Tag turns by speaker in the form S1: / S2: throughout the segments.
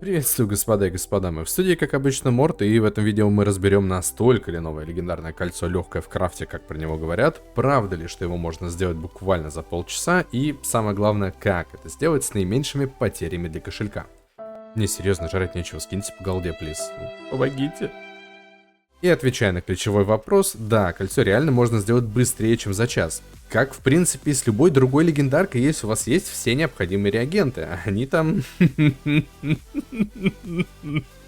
S1: Приветствую, господа и господа, мы в студии, как обычно, Морт, и в этом видео мы разберем, настолько ли новое легендарное кольцо легкое в крафте, как про него говорят, правда ли, что его можно сделать буквально за полчаса, и самое главное, как это сделать с наименьшими потерями для кошелька. Мне серьезно жрать нечего, скиньте по голде, плиз. Помогите. И отвечая на ключевой вопрос, да, кольцо реально можно сделать быстрее, чем за час. Как, в принципе, с любой другой легендаркой, если у вас есть все необходимые реагенты. Они там...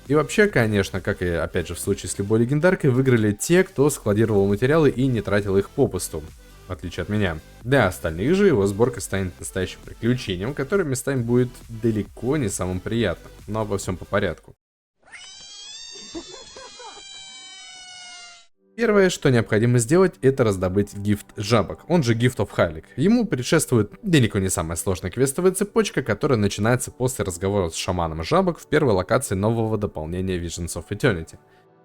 S1: И вообще, конечно, как и, опять же, в случае с любой легендаркой, выиграли те, кто складировал материалы и не тратил их попусту. В отличие от меня. Для остальных же его сборка станет настоящим приключением, которое местами будет далеко не самым приятным. Но обо всем по порядку. Первое, что необходимо сделать, это раздобыть гифт жабок, он же Gift of Halik. Ему предшествует далеко не самая сложная квестовая цепочка, которая начинается после разговора с шаманом жабок в первой локации нового дополнения Visions of Eternity.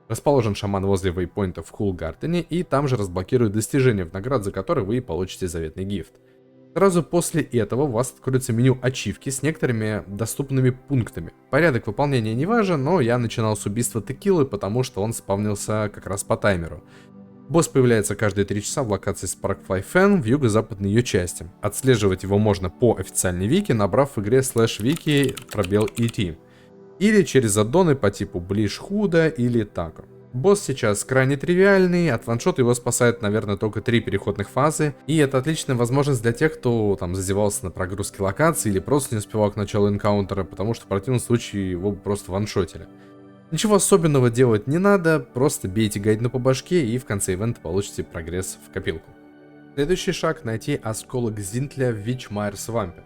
S1: Расположен шаман возле вейпоинта в Хулгартене, и там же разблокирует достижения, в наград за которые вы получите заветный гифт. Сразу после этого у вас откроется меню ачивки с некоторыми доступными пунктами. Порядок выполнения не важен, но я начинал с убийства текилы, потому что он спавнился как раз по таймеру. Босс появляется каждые 3 часа в локации Sparkfly Fen в юго-западной ее части. Отслеживать его можно по официальной вики, набрав в игре /wiki /et. Или через аддоны по типу Блиш Худа или Тако. Босс сейчас крайне тривиальный, от ваншота его спасает, наверное, только 3 переходных фазы, и это отличная возможность для тех, кто там зазевался на прогрузке локации или просто не успевал к началу энкаунтера, потому что в противном случае его бы просто ваншотили. Ничего особенного делать не надо, просто бейте гайдну по башке и в конце ивента получите прогресс в копилку. Следующий шаг — найти осколок Зинтля в Вичмайер Свампе.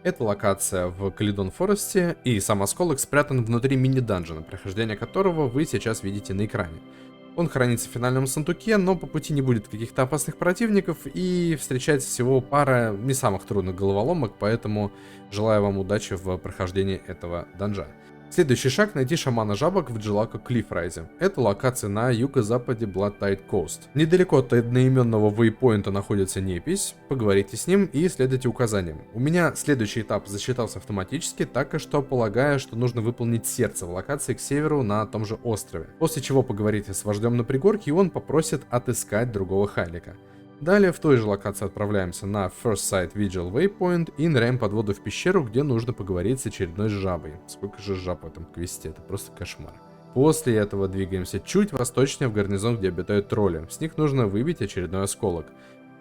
S1: Это локация в Калидон Форесте, и сам осколок спрятан внутри мини-данжена, прохождение которого вы сейчас видите на экране. Он хранится в финальном сундуке, но по пути не будет каких-то опасных противников, и встречается всего пара не самых трудных головоломок, поэтому желаю вам удачи в прохождении этого данжа. Следующий шаг — найти шамана жабок в Джилако Клиффрайзе. Это локация на юго-западе Blood Tide Coast. Недалеко от одноименного вейпоинта находится непись, поговорите с ним и следуйте указаниям. У меня следующий этап засчитался автоматически, так что полагаю, что нужно выполнить сердце в локации к северу на том же острове. После чего поговорите с вождем на пригорке, и он попросит отыскать другого Хайлика. Далее в той же локации отправляемся на First Sight Vigil Waypoint и ныряем под воду в пещеру, где нужно поговорить с очередной жабой. Сколько же жаб в этом квесте, это просто кошмар. После этого двигаемся чуть восточнее в гарнизон, где обитают тролли. С них нужно выбить очередной осколок.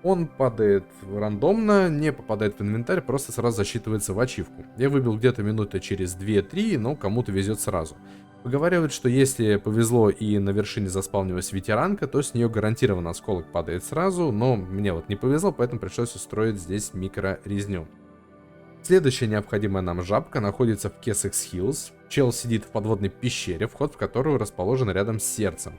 S1: Он падает рандомно, не попадает в инвентарь, просто сразу засчитывается в ачивку. Я выбил где-то минуты через 2-3, но кому-то везет сразу. Поговаривают, что если повезло и на вершине заспавнилась ветеранка, то с нее гарантированно осколок падает сразу, но мне вот не повезло, поэтому пришлось устроить здесь микро-резню. Следующая необходимая нам жабка находится в Кессекс Хиллз. Чел сидит в подводной пещере, вход в которую расположен рядом с сердцем.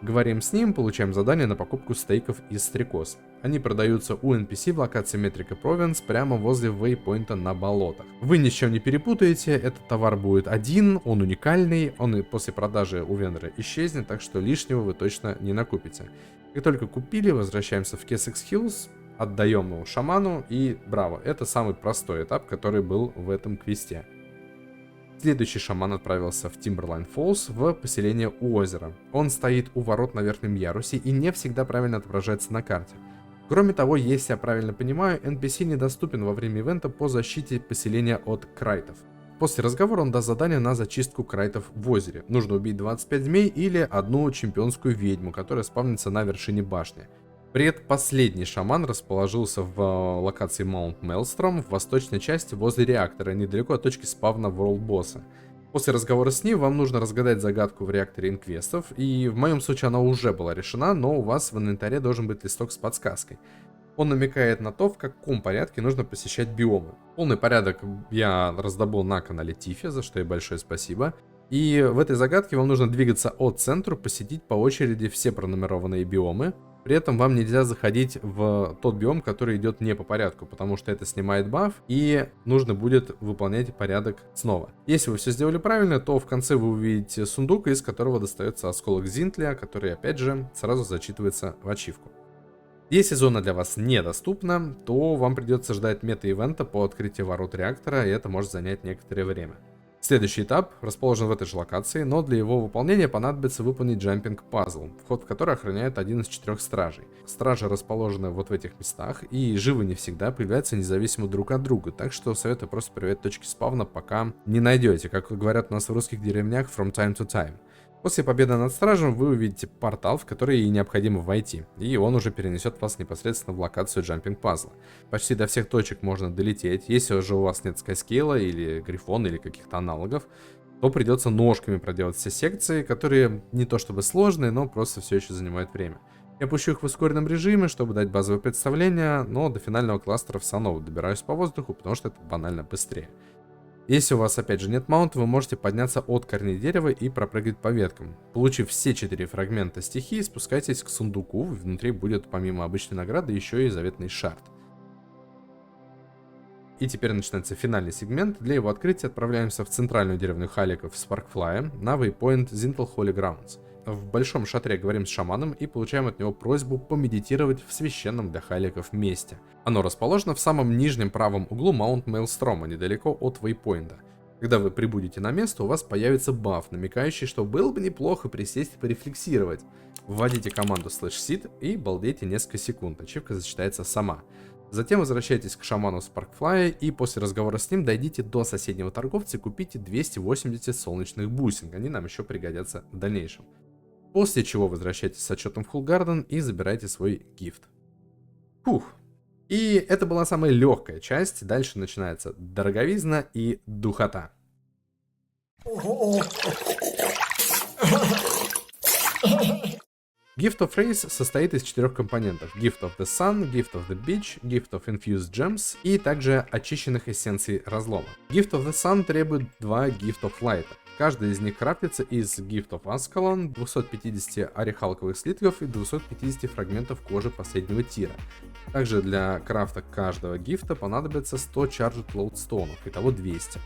S1: Говорим с ним, получаем задание на покупку стейков из стрекоз. Они продаются у NPC в локации Метрика Провинс прямо возле вейпоинта на болотах. Вы ничего не перепутаете, этот товар будет один, он уникальный, он и после продажи у вендора исчезнет, так что лишнего вы точно не накупите. Как только купили, возвращаемся в Кессекс Хиллз, отдаем его шаману и браво, это самый простой этап, который был в этом квесте. Следующий шаман отправился в Timberline Falls, в поселение у озера. Он стоит у ворот на верхнем ярусе и не всегда правильно отображается на карте. Кроме того, если я правильно понимаю, NPC недоступен во время ивента по защите поселения от крайтов. После разговора он даст задание на зачистку крайтов в озере. Нужно убить 25 змей или одну чемпионскую ведьму, которая спавнится на вершине башни. Предпоследний шаман расположился в локации Маунт Мелстром в восточной части возле реактора, недалеко от точки спавна World Босса. После разговора с ним вам нужно разгадать загадку в реакторе инквестов, и в моем случае она уже была решена, но у вас в инвентаре должен быть листок с подсказкой. Он намекает на то, в каком порядке нужно посещать биомы. Полный порядок я раздобыл на канале Тифи, за что ей большое спасибо. И в этой загадке вам нужно двигаться от центру, посетить по очереди все пронумерованные биомы. При этом вам нельзя заходить в тот биом, который идет не по порядку, потому что это снимает баф, и нужно будет выполнять порядок снова. Если вы все сделали правильно, то в конце вы увидите сундук, из которого достается осколок Зинтля, который опять же сразу зачитывается в ачивку. Если зона для вас недоступна, то вам придется ждать мета-ивента по открытию ворот реактора, и это может занять некоторое время. Следующий этап расположен в этой же локации, но для его выполнения понадобится выполнить джампинг пазл, вход в который охраняет один из 4 стражей. Стражи расположены вот в этих местах, и живы не всегда, появляются независимо друг от друга, так что советую просто проверять точки спавна, пока не найдете, как говорят у нас в русских деревнях, from time to time. После победы над стражем вы увидите портал, в который необходимо войти, и он уже перенесет вас непосредственно в локацию джампинг пазла. Почти до всех точек можно долететь. Если же у вас нет скайскейла или грифона или каких-то аналогов, то придется ножками проделать все секции, которые не то чтобы сложные, но просто все еще занимают время. Я пущу их в ускоренном режиме, чтобы дать базовое представление, но до финального кластера все равно добираюсь по воздуху, потому что это банально быстрее. Если у вас опять же нет маунта, вы можете подняться от корней дерева и пропрыгать по веткам. Получив все 4 фрагмента стихии, спускайтесь к сундуку, внутри будет помимо обычной награды еще и заветный шард. И теперь начинается финальный сегмент. Для его открытия отправляемся в центральную деревню Халиков Спаркфлая на вейпоинт Zintal Holy Grounds. В большом шатре говорим с шаманом и получаем от него просьбу помедитировать в священном для Халиков месте. Оно расположено в самом нижнем правом углу Маунт Мейлстрома, недалеко от вейпоинта. Когда вы прибудете на место, у вас появится баф, намекающий, что было бы неплохо присесть и порефлексировать. Вводите команду /sit и балдейте несколько секунд, ачивка зачитается сама. Затем возвращайтесь к шаману Спаркфлая и после разговора с ним дойдите до соседнего торговца и купите 280 солнечных бусин, они нам еще пригодятся в дальнейшем. После чего возвращайтесь с отчетом в Хулгарден и забирайте свой гифт. Фух. И это была самая легкая часть. Дальше начинается дороговизна и духота. Gift of Race состоит из 4 компонентов: Gift of the Sun, Gift of the Beach, Gift of Infused Gems и также очищенных эссенций разлома. Gift of the Sun требует 2 Gift of Light. Каждый из них крафтится из Gift of Ascalon, 250 орехалковых слитков и 250 фрагментов кожи последнего тира. Также для крафта каждого гифта понадобится 100 Charged Loadstone'ов, итого 200.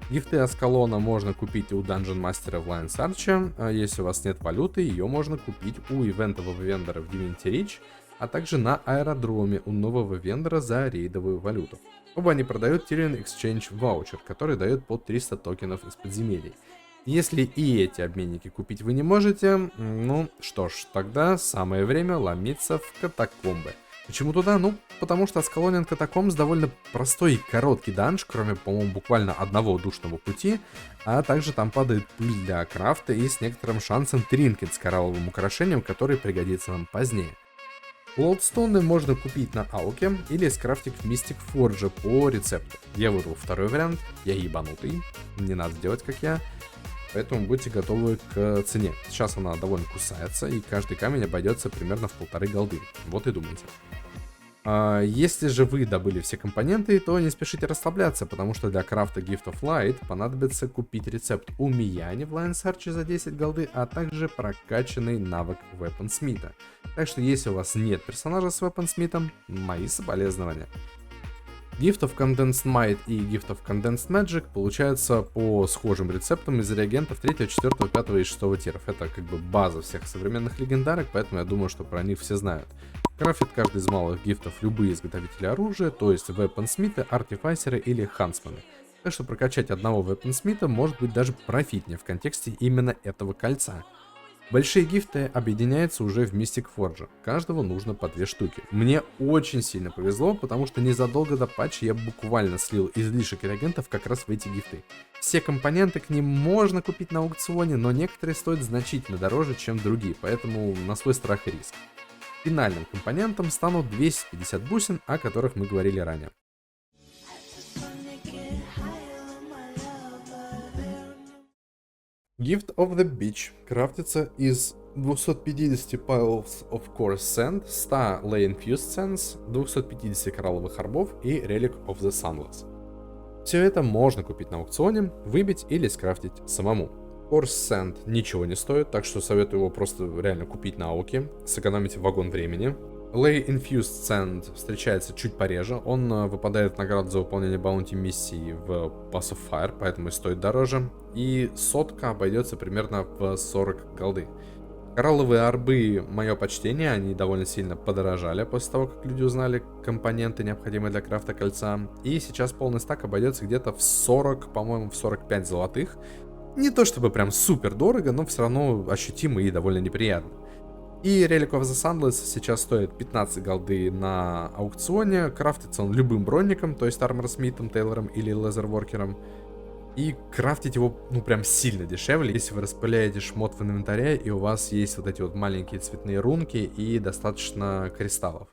S1: Гифты Аскалона можно купить у Dungeon Master в Lion's Arch, а если у вас нет валюты, ее можно купить у ивентового вендора в Divinity Reach, а также на аэродроме у нового вендора за рейдовую валюту. Оба они продают Tyrian Exchange Voucher, который дает по 300 токенов из подземелий. Если и эти обменники купить вы не можете, ну что ж, тогда самое время ломиться в катакомбы. Почему туда? Ну, потому что Аскалониан Катакомбс довольно простой и короткий данж, кроме, по-моему, буквально одного душного пути, а также там падает пыль для крафта и с некоторым шансом тринкет с коралловым украшением, который пригодится нам позднее. Лоудстоуны можно купить на Ауке или скрафтить в Mystic Forge по рецепту. Я выбрал второй вариант, я ебанутый, не надо делать как я. Поэтому будьте готовы к цене. Сейчас она довольно кусается, и каждый камень обойдется примерно в 1,5 голды. Вот и думайте. Если же вы добыли все компоненты, то не спешите расслабляться, потому что для крафта Gift of Light понадобится купить рецепт у Мияни в Lion's Arch за 10 голды, а также прокачанный навык Weaponsmith. Так что если у вас нет персонажа с Weaponsmith, мои соболезнования. Gift of Condensed Might и Gift of Condensed Magic получаются по схожим рецептам из реагентов 3, 4, 5 и 6 тиров. Это как бы база всех современных легендарок, поэтому я думаю, что про них все знают. Крафтит каждый из малых гифтов любые изготовители оружия, то есть Weaponsmith, артифайсеры или хансмены. Так что прокачать одного Weaponsmith может быть даже профитнее в контексте именно этого кольца. Большие гифты объединяются уже в Mystic Forge. Каждого нужно по 2 штуки. Мне очень сильно повезло, потому что незадолго до патча я буквально слил излишек реагентов как раз в эти гифты. Все компоненты к ним можно купить на аукционе, но некоторые стоят значительно дороже, чем другие, поэтому на свой страх и риск. Финальным компонентом станут 250 бусин, о которых мы говорили ранее. Gift of the Beach крафтится из 250 Piles of Coarse Sand, 100 Ley Infused Sands, 250 коралловых орбов и Relic of the Sunless. Все это можно купить на аукционе, выбить или скрафтить самому. Coarse Sand ничего не стоит, так что советую его просто реально купить на ауке, сэкономить вагон времени. Ley Infused Sand встречается чуть пореже, он выпадает в награду за выполнение баунти миссии в Pass of Fire, поэтому и стоит дороже. И сотка обойдется примерно в 40 голды. Коралловые арбы, мое почтение, они довольно сильно подорожали после того, как люди узнали компоненты, необходимые для крафта кольца. И сейчас полный стак обойдется где-то в 40, по-моему, в 45 золотых. Не то чтобы прям супер дорого, но все равно ощутимо и довольно неприятно. И Relic of the Sunless сейчас стоит 15 голды на аукционе. Крафтится он любым бронником, то есть арморсмитом, тейлором или лезерворкером. И крафтить его, ну, прям сильно дешевле, если вы распыляете шмот в инвентаре, и у вас есть вот эти вот маленькие цветные рунки и достаточно кристаллов.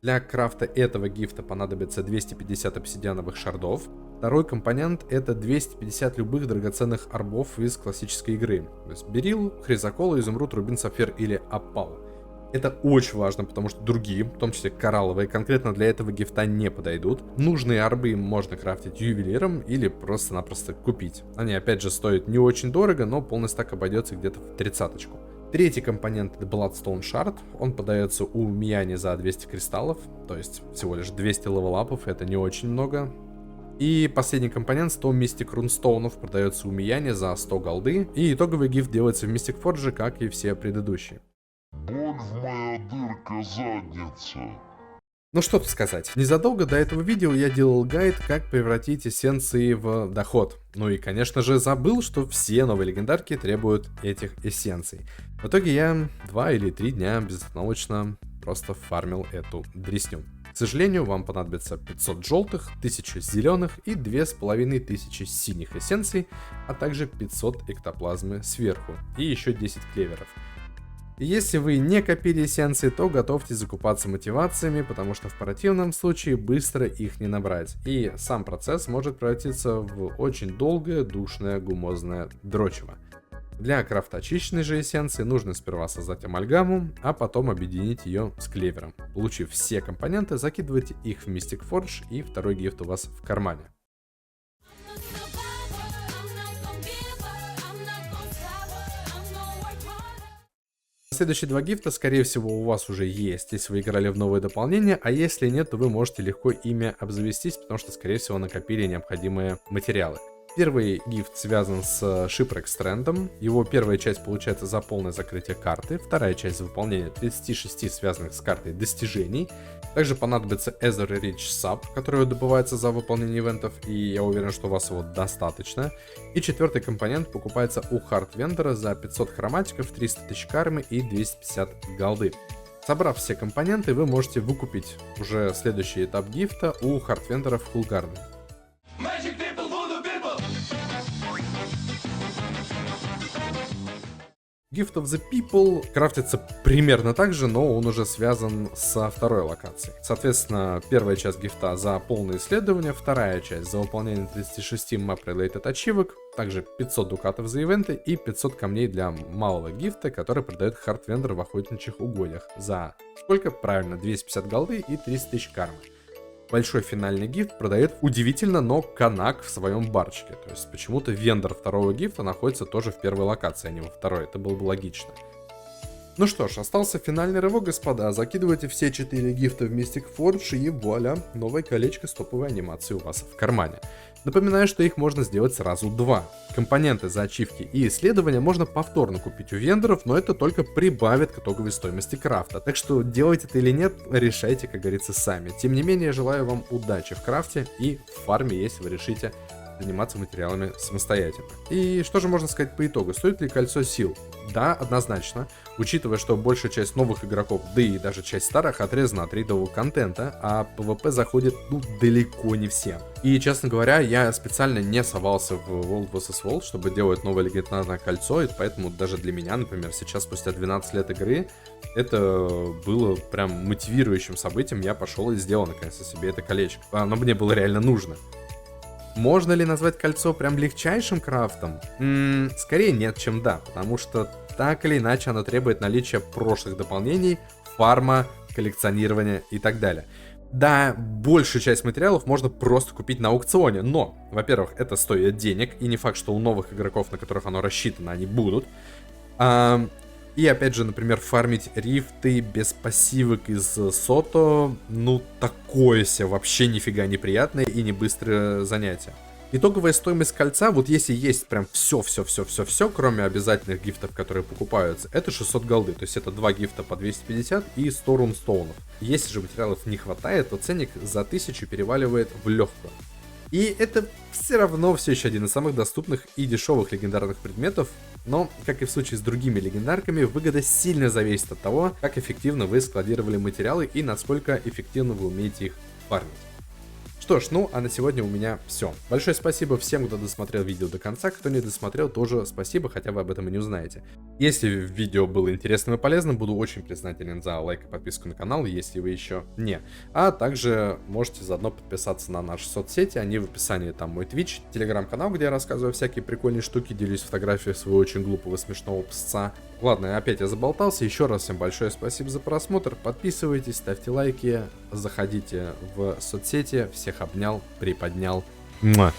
S1: Для крафта этого гифта понадобится 250 обсидиановых шардов. Второй компонент — это 250 любых драгоценных арбов из классической игры. То есть берил, хризокола, изумруд, рубин, сапфир или опал. Это очень важно, потому что другие, в том числе коралловые, конкретно для этого гифта не подойдут. Нужные арбы можно крафтить ювелиром или просто-напросто купить. Они, опять же, стоят не очень дорого, но полный стак обойдется где-то в 30-очку. Третий компонент — это Bloodstone Shard. Он подается у Мияни за 200 кристаллов, то есть всего лишь 200 левелапов, это не очень много. И последний компонент — 100 Mystic Runestone'ов, продается у Мияни за 100 голды. И итоговый гифт делается в Mystic Forge, как и все предыдущие.
S2: Боль в моя дырка задница.
S1: Ну что тут сказать, незадолго до этого видео я делал гайд, как превратить эссенции в доход. Ну и конечно же забыл, что все новые легендарки требуют этих эссенций. В итоге я 2 или 3 дня безостановочно просто фармил эту дресню. К сожалению, вам понадобится 500 желтых, 1000 зеленых и 2500 синих эссенций, а также 500 эктоплазмы сверху и еще 10 клеверов. И если вы не копили эссенции, то готовьте закупаться мотивациями, потому что в противном случае быстро их не набрать. И сам процесс может превратиться в очень долгое, душное, гумозное дрочево. Для крафта очищенной же эссенции нужно сперва создать амальгаму, а потом объединить ее с клевером. Получив все компоненты, закидывайте их в Mystic Forge, и второй гифт у вас в кармане. Следующие два гифта, скорее всего, у вас уже есть, если вы играли в новые дополнения, а если нет, то вы можете легко ими обзавестись, потому что, скорее всего, накопили необходимые материалы. Первый гифт связан с Shipwreck Strand. Его первая часть получается за полное закрытие карты, вторая часть за выполнение 36 связанных с картой достижений. Также понадобится Ether Rich Sub, который добывается за выполнение ивентов, и я уверен, что у вас его достаточно. И четвертый компонент покупается у Хард Вендора за 500 хроматиков, 300 тысяч кармы и 250 голды. Собрав все компоненты, вы можете выкупить уже следующий этап гифта у Хард Вендора в Coolgarden. Gift of the People крафтится примерно так же, но он уже связан со второй локацией. Соответственно, первая часть гифта за полное исследование, вторая часть за выполнение 36 map-related ачивок, также 500 дукатов за ивенты и 500 камней для малого гифта, который продает Хард Вендор в охотничьих угодьях. За сколько? Правильно, 250 голды и 300 тысяч кармы. Большой финальный гифт продает удивительно, но Канак в своем барчике. То есть почему-то вендор второго гифта находится тоже в первой локации, а не во второй. Это было бы логично. Ну что ж, остался финальный рывок, господа. Закидывайте все 4 гифта в Mystic Forge и вуаля, новое колечко с топовой анимацией у вас в кармане. Напоминаю, что их можно сделать сразу 2. Компоненты за ачивки и исследования можно повторно купить у вендоров, но это только прибавит к итоговой стоимости крафта. Так что делать это или нет, решайте, как говорится, сами. Тем не менее, желаю вам удачи в крафте и в фарме, если вы решите заниматься материалами самостоятельно. И что же можно сказать по итогу? Стоит ли кольцо сил? Да, однозначно. Учитывая, что большая часть новых игроков, да и даже часть старых, отрезана от рейдового контента, а PvP заходит, ну, далеко не всем. И, честно говоря, я специально не совался в World vs. World, чтобы делать новое легендарное кольцо, и поэтому даже для меня, например, сейчас, спустя 12 лет игры, это было прям мотивирующим событием. Я пошел и сделал, наконец-то, себе это колечко. Оно мне было реально нужно. Можно ли назвать кольцо прям легчайшим крафтом? Скорее нет, чем да, потому что так или иначе оно требует наличия прошлых дополнений, фарма, коллекционирования и так далее. Да, большую часть материалов можно просто купить на аукционе, но, во-первых, это стоит денег, и не факт, что у новых игроков, на которых оно рассчитано, они будут. И опять же, например, фармить рифты без пассивок из Сото, ну такое себе вообще нифига неприятное и не быстрое занятие. Итоговая стоимость кольца, вот если есть прям все, кроме обязательных гифтов, которые покупаются, это 600 голды. То есть это 2 гифта по 250 и 100 рунстоунов. Если же материалов не хватает, то ценник за 1000 переваливает в легкую. И это все равно все еще один из самых доступных и дешевых легендарных предметов, но, как и в случае с другими легендарками, выгода сильно зависит от того, как эффективно вы складировали материалы и насколько эффективно вы умеете их фармить. Что ж, ну а на сегодня у меня все. Большое спасибо всем, кто досмотрел видео до конца, кто не досмотрел, тоже спасибо, хотя вы об этом и не узнаете. Если видео было интересным и полезным, буду очень признателен за лайк и подписку на канал, если вы еще не. А также можете заодно подписаться на наши соцсети, они в описании, там мой Twitch, телеграм-канал, где я рассказываю всякие прикольные штуки, делюсь фотографией своего очень глупого смешного псца. Ладно, опять я заболтался, еще раз всем большое спасибо за просмотр, подписывайтесь, ставьте лайки, заходите в соцсети, всех обнял, приподнял. Муа.